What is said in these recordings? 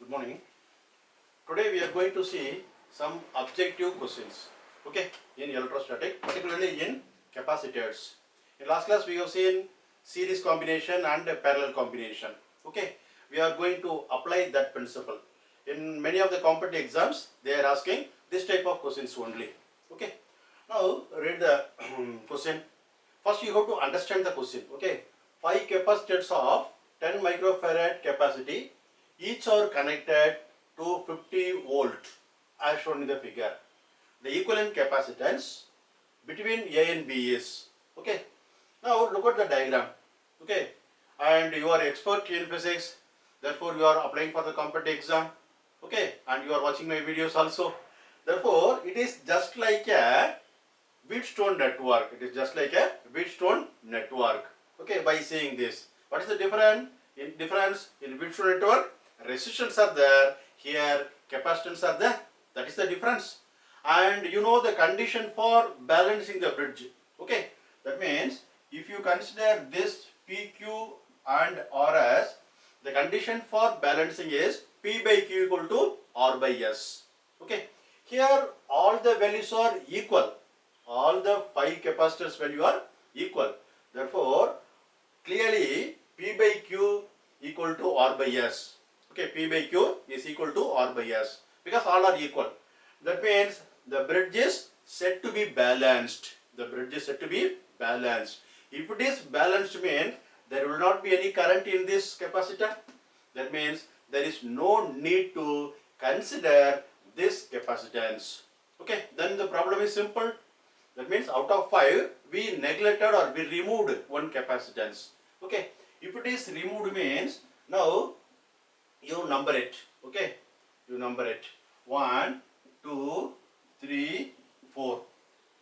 Good morning. Today we are going to see some objective questions, okay, in electrostatic, particularly in capacitors. In last class we have seen series combination and parallel combination, okay. We are going to apply that principle. In many of the competitive exams, they are asking this type of questions only, okay. Now read the question. First you have to understand the question, okay. 5 capacitors of 10 microfarad capacity, each are connected to 50 volt as shown in the figure. The equivalent capacitance between A and B is, okay. Now look at the diagram, okay. And you are expert in physics, therefore you are applying for the competitive exam, okay. And you are watching my videos also. Therefore it is just like a Wheatstone network. It is just like a Wheatstone network. Okay, by saying this. What is the difference in Wheatstone network? Resistance are there. Here capacitance are there. That is the difference. And you know the condition for balancing the bridge. Okay, that means if you consider this PQ and RS, the condition for balancing is P by Q equal to R by S. Okay, here all the values are equal. All the 5 capacitors value are equal. Therefore, clearly P by Q equal to R by S. Okay, P by Q is equal to R by S because all are equal. That means the bridge is said to be balanced. The bridge is said to be balanced. If it is balanced means there will not be any current in this capacitor. That means there is no need to consider this capacitance. Okay, then the problem is simple. That means out of 5, we neglected or we removed one capacitance. Okay. If it is removed means, now you number it. Okay. You number it. 1, 2, 3, 4.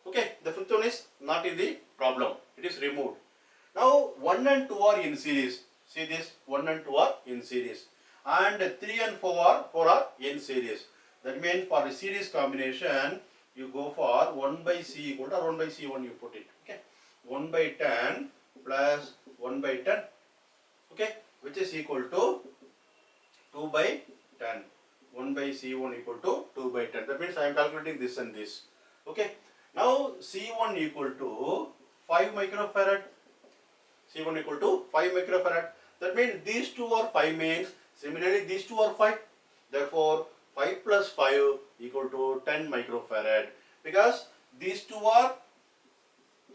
Okay. The fifth one is not in the problem. It is removed. Now 1 and 2 are in series. See this, 1 and 2 are in series. And 3 and 4 are in series. That means for the series combination, you go for 1 by C equal to, or 1 by C1 you put it, okay. 1 by 10 plus 1 by 10, okay, which is equal to 2 by 10. 1 by C1 equal to 2 by 10. That means I am calculating this and this, okay. Now C1 equal to 5 microfarad. C1 equal to 5 microfarad. That means these two are 5 means, similarly these two are 5. Therefore 5 plus 5 equal to 10 microfarad, because these two are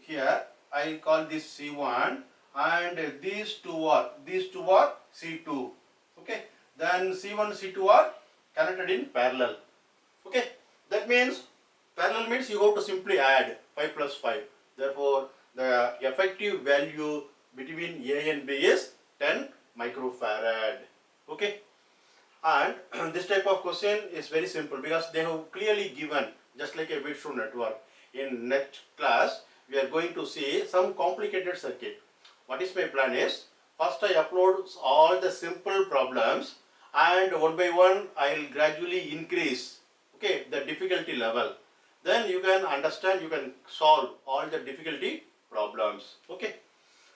here, I call this C1 and these two are C2, okay. Then C1 C2 are connected in parallel, okay. That means parallel means you have to simply add 5 plus 5. Therefore the effective value between A and B is 10 microfarad, okay. And this type of question is very simple because they have clearly given, just like a Wheatstone network. In next class, we are going to see some complicated circuit. What is my plan is, first I upload all the simple problems and one by one I will gradually increase, okay, the difficulty level. Then you can understand, you can solve all the difficulty problems, okay.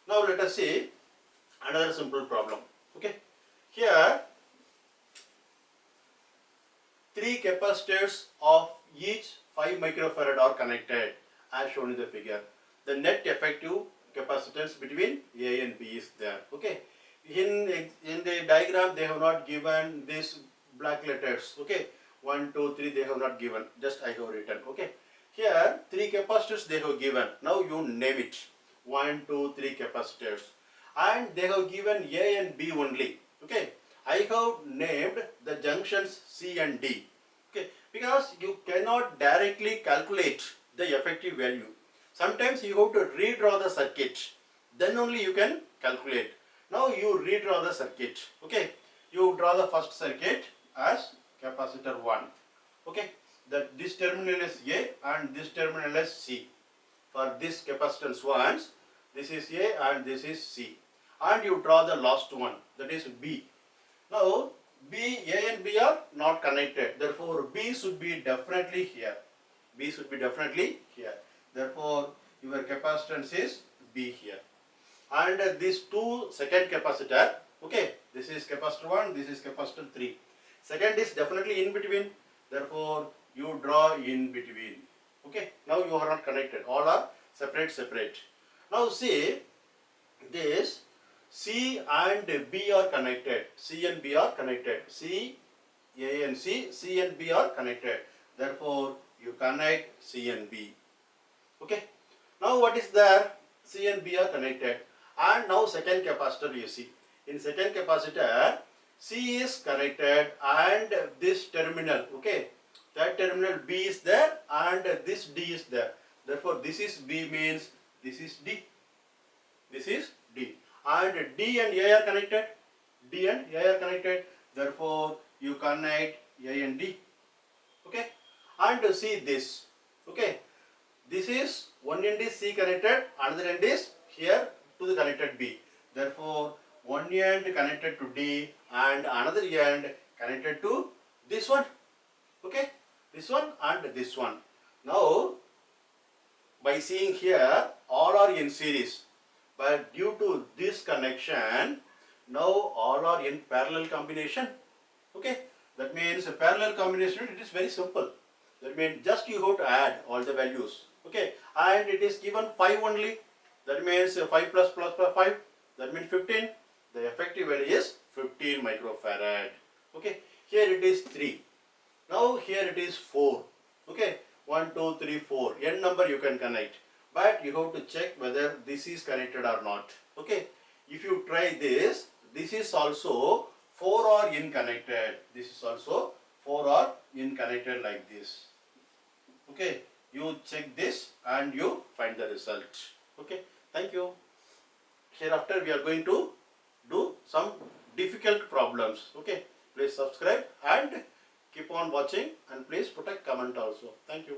Now let us see another simple problem, okay. Here 3 capacitors of each 5 microfarad are connected as shown in the figure. The net effective capacitance between A and B is there. Okay. In the diagram they have not given these black letters. Okay. 1, 2, 3 they have not given. Just I have written. Okay. Here 3 capacitors they have given. Now you name it. 1, 2, 3 capacitors. And they have given A and B only. Okay. I have named the junctions C and D, okay, because you cannot directly calculate the effective value. Sometimes you have to redraw the circuit, then only you can calculate. Now you redraw the circuit, okay. You draw the first circuit as capacitor 1, okay. That this terminal is A and this terminal is C. For this capacitance 1, this is A and this is C. And you draw the last one, that is B. Now, A and B are not connected. Therefore, B should be definitely here. B should be definitely here. Therefore, your capacitance is B here. And these two second capacitor, okay, this is capacitor 1, this is capacitor 3. Second is definitely in between. Therefore, you draw in between. Okay. Now you are not connected. All are separate. Now see this C and B are connected. C and B are connected. C, A and C and B are connected. Therefore, you connect C and B. Okay. Now what is there? C and B are connected. And now second capacitor you see. In second capacitor, C is connected and this terminal, okay, that terminal B is there and this D is there. Therefore, this is B means this is D. This is D. And D and A are connected. D and A are connected. Therefore, you connect A and D. Okay. And see this. Okay. This is one end is C connected, another end is here to the connected B. Therefore, one end connected to D and another end connected to this one. Okay, this one and this one. Now, by seeing here, all are in series, but due to this connection, now all are in parallel combination. Okay, that means a parallel combination, it is very simple. That means just you have to add all the values. Okay, and it is given 5 only. That means 5 plus 5. That means 15. The effective value is 15 microfarad. Okay, here it is 3. Now here it is 4. Okay, 1, 2, 3, 4. N number you can connect. But you have to check whether this is connected or not. Okay, if you try this, this is also 4 are in connected. This is also 4 are in connected like this. Okay, you check this and you find the result. Okay, thank you. Hereafter we are going to do some difficult problems. Okay, please subscribe and keep on watching and please put a comment also. Thank you.